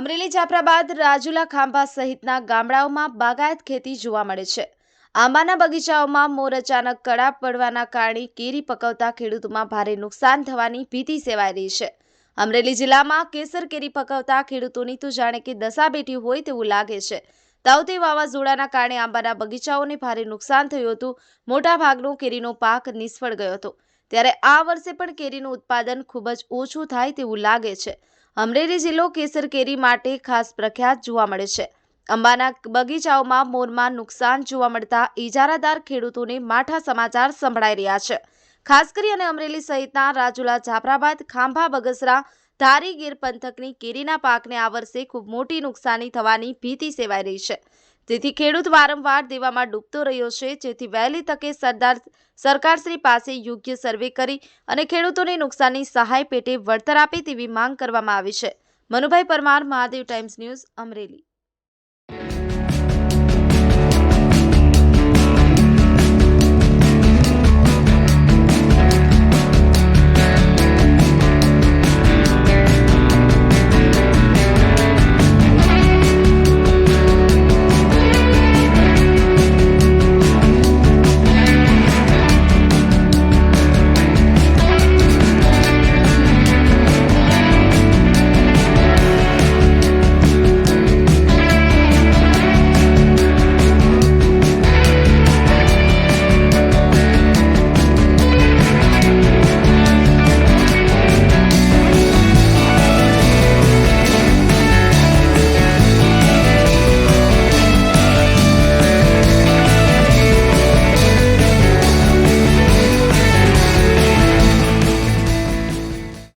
અમરેલી જાફરાબાદ રાજુલા ખાંભા સહિતના ગામડાઓમાં બાગાયત ખેતી જોવા મળે છે। આંબાના બગીચાઓમાં મોર અચાનક કળા પડવાના કારણે કેરી પકવતા ખેડૂતોમાં ભારે નુકસાન થવાની ભીતિ સેવાઈ રહી છે। અમરેલી જિલ્લામાં કેસર કેરી પકવતા ખેડૂતોની તો જાણે કે દશા બેઠી હોય તેવું લાગે છે। તાઉતે વાવાઝોડાના કારણે આંબાના બગીચાઓને ભારે નુકસાન થયું હતું। મોટા ભાગનો કેરીનો પાક નિષ્ફળ ગયો હતો। ત્યારે આ વર્ષે પણ કેરીનું ઉત્પાદન ખૂબ જ ઓછું થાય તેવું લાગે છે। અમરેલી જિલ્લો કેસર કેરી માટે ખાસ પ્રખ્યાત જોવા મળે છે। આંબાના બગીચાઓમાં મોરમાં નુકસાન જોવા મળતા ઇજારાદાર ખેડૂતોને માઠા સમાચાર સંભળાઈ રહ્યા છે। ખાસ કરીને અમરેલી સહિતના રાજુલા, જાફરાબાદ, ખાંભા, બગસરા, ધારી, ગીર પંથકની કેરીના પાકને આ વર્ષે ખૂબ મોટી નુકસાની થવાની ભીતિ સેવાઈ રહી છે। તેથી ખેડૂત વારંવાર દેવામાં ડૂબતો રહ્યો છે। જેથી વહેલી તકે સરકારશ્રી પાસે યોગ્ય સર્વે કરી અને ખેડૂતોને નુકસાનની સહાય પેટે વળતર આપે તેવી માંગ કરવામાં આવી છે। Manubhai Parmar, Mahadev times news, Amreli.